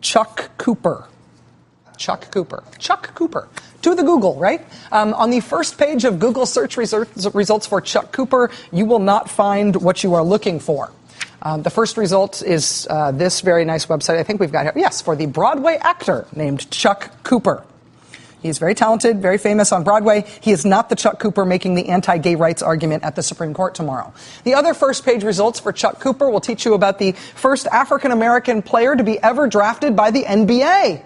Chuck Cooper. Chuck Cooper. Chuck Cooper. To the Google, right? On the first page of Google search results for Chuck Cooper, you will not find what you are looking for. The first result is this very nice website I think we've got here. Yes, for the Broadway actor named Chuck Cooper. He's very talented, very famous on Broadway. He is not the Chuck Cooper making the anti-gay rights argument at the Supreme Court tomorrow. The other first-page results for Chuck Cooper will teach you about the first African-American player to be ever drafted by the NBA.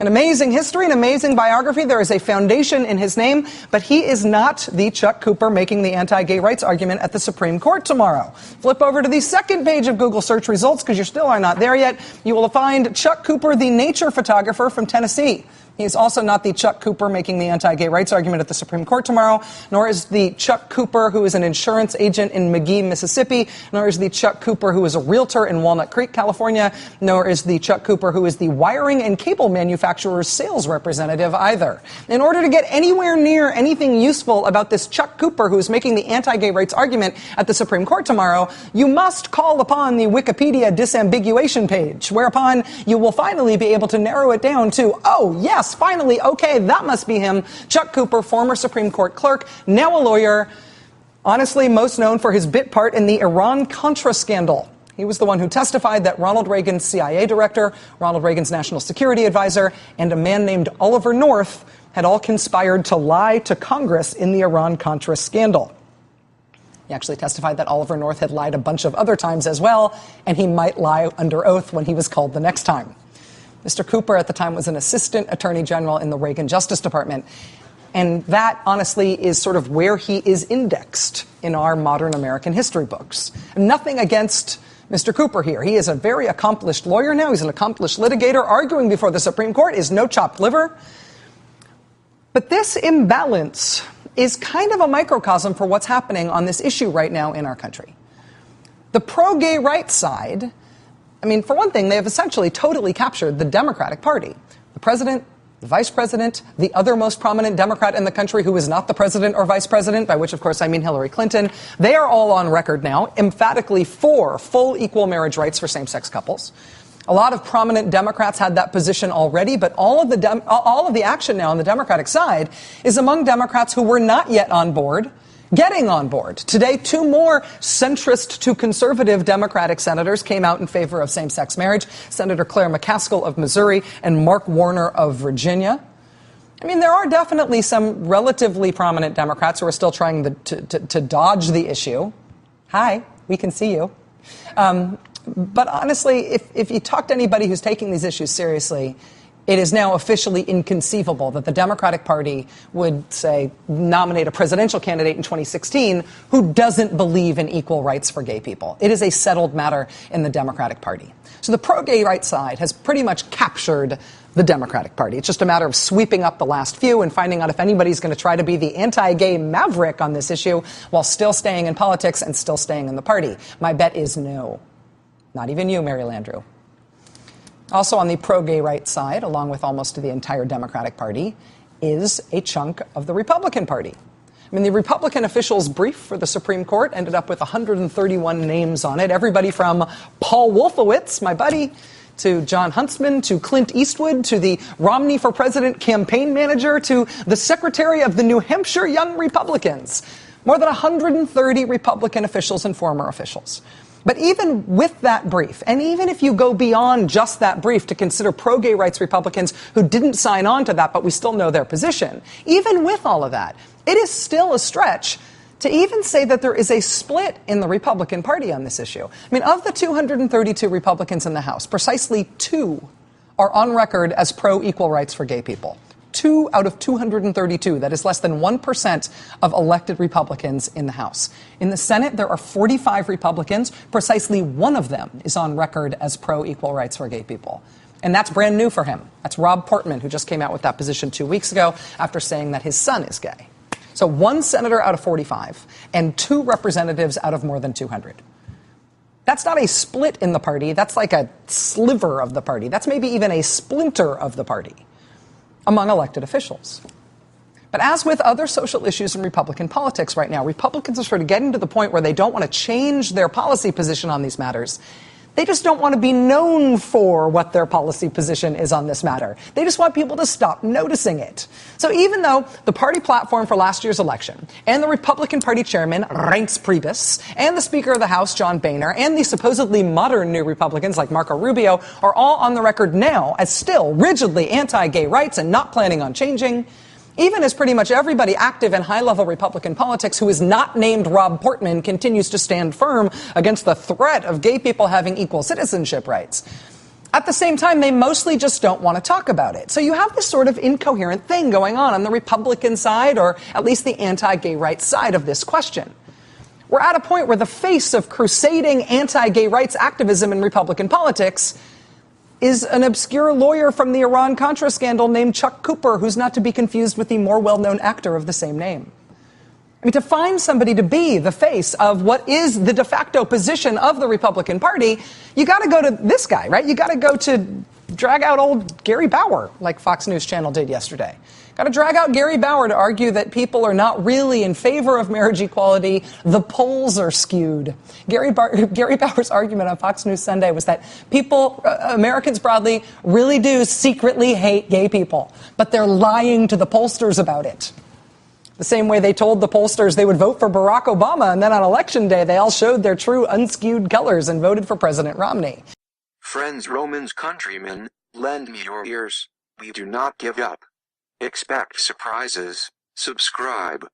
An amazing history, an amazing biography. There is a foundation in his name, but he is not the Chuck Cooper making the anti-gay rights argument at the Supreme Court tomorrow. Flip over to the second page of Google search results, because you still are not there yet. You will find Chuck Cooper, the nature photographer from Tennessee. He's also not the Chuck Cooper making the anti-gay rights argument at the Supreme Court tomorrow, nor is the Chuck Cooper who is an insurance agent in McGee, Mississippi, nor is the Chuck Cooper who is a realtor in Walnut Creek, California, nor is the Chuck Cooper who is the wiring and cable manufacturer's sales representative either. In order to get anywhere near anything useful about this Chuck Cooper who is making the anti-gay rights argument at the Supreme Court tomorrow, you must call upon the Wikipedia disambiguation page, whereupon you will finally be able to narrow it down to, oh, yes, finally, okay, that must be him. Chuck Cooper, former Supreme Court clerk, now a lawyer, honestly most known for his bit part in the Iran-Contra scandal. He was the one who testified that Ronald Reagan's CIA director, Ronald Reagan's national security advisor, and a man named Oliver North had all conspired to lie to Congress in the Iran-Contra scandal. He actually testified that Oliver North had lied a bunch of other times as well, and he might lie under oath when he was called the next time. Mr. Cooper at the time was an assistant attorney general in the Reagan Justice Department. And that, honestly, is sort of where he is indexed in our modern American history books. Nothing against Mr. Cooper here. He is a very accomplished lawyer now. He's an accomplished litigator. Arguing before the Supreme Court is no chopped liver. But this imbalance is kind of a microcosm for what's happening on this issue right now in our country. The pro-gay rights side, I mean, for one thing, they have essentially totally captured the Democratic Party. The president, the vice president, the other most prominent Democrat in the country who is not the president or vice president, by which, of course, I mean Hillary Clinton, they are all on record now emphatically for full equal marriage rights for same-sex couples. A lot of prominent Democrats had that position already, but all of the action now on the Democratic side is among Democrats who were not yet on board, getting on board. Today, two more centrist to conservative Democratic senators came out in favor of same-sex marriage, Senator Claire McCaskill of Missouri and Mark Warner of Virginia. I mean, there are definitely some relatively prominent Democrats who are still trying to dodge the issue. Hi, we can see you. But honestly, if you talk to anybody who's taking these issues seriously, it is now officially inconceivable that the Democratic Party would, say, nominate a presidential candidate in 2016 who doesn't believe in equal rights for gay people. It is a settled matter in the Democratic Party. So the pro-gay rights side has pretty much captured the Democratic Party. It's just a matter of sweeping up the last few and finding out if anybody's going to try to be the anti-gay maverick on this issue while still staying in politics and still staying in the party. My bet is no. Not even you, Mary Landrieu. Also on the pro-gay rights side, along with almost the entire Democratic Party, is a chunk of the Republican Party. I mean, the Republican officials' brief for the Supreme Court ended up with 131 names on it. Everybody from Paul Wolfowitz, my buddy, to John Huntsman, to Clint Eastwood, to the Romney for President campaign manager, to the secretary of the New Hampshire Young Republicans. More than 130 Republican officials and former officials. But even with that brief, and even if you go beyond just that brief to consider pro-gay rights Republicans who didn't sign on to that, but we still know their position, even with all of that, it is still a stretch to even say that there is a split in the Republican Party on this issue. I mean, of the 232 Republicans in the House, precisely 2 are on record as pro-equal rights for gay people. 2 out of 232. That is less than 1% of elected Republicans in the House. In the Senate, there are 45 Republicans. Precisely 1 of them is on record as pro-equal rights for gay people. And that's brand new for him. That's Rob Portman, who just came out with that position 2 weeks ago after saying that his son is gay. So 1 senator out of 45 and 2 representatives out of more than 200. That's not a split in the party. That's like a sliver of the party. That's maybe even a splinter of the party among elected officials. But as with other social issues in Republican politics right now, Republicans are sort of getting to the point where they don't want to change their policy position on these matters. They just don't want to be known for what their policy position is on this matter. They just want people to stop noticing it. So even though the party platform for last year's election and the Republican Party chairman, Reince Priebus, and the Speaker of the House, John Boehner, and the supposedly modern new Republicans like Marco Rubio are all on the record now as still rigidly anti-gay rights and not planning on changing, even as pretty much everybody active in high-level Republican politics who is not named Rob Portman continues to stand firm against the threat of gay people having equal citizenship rights, at the same time, they mostly just don't want to talk about it. So you have this sort of incoherent thing going on the Republican side, or at least the anti-gay rights side of this question. We're at a point where the face of crusading anti-gay rights activism in Republican politics is an obscure lawyer from the Iran-Contra scandal named Chuck Cooper, who's not to be confused with the more well-known actor of the same name. I mean, to find somebody to be the face of what is the de facto position of the Republican Party, you got to go to this guy, right? You got to go to drag out old Gary Bauer, like Fox News Channel did yesterday. Got to drag out Gary Bauer to argue that people are not really in favor of marriage equality. The polls are skewed. Gary Bauer's argument on Fox News Sunday was that people, Americans broadly, really do secretly hate gay people, but they're lying to the pollsters about it. The same way they told the pollsters they would vote for Barack Obama, and then on Election Day they all showed their true unskewed colors and voted for President Romney. Friends, Romans, countrymen, lend me your ears. We do not give up. Expect surprises. Subscribe.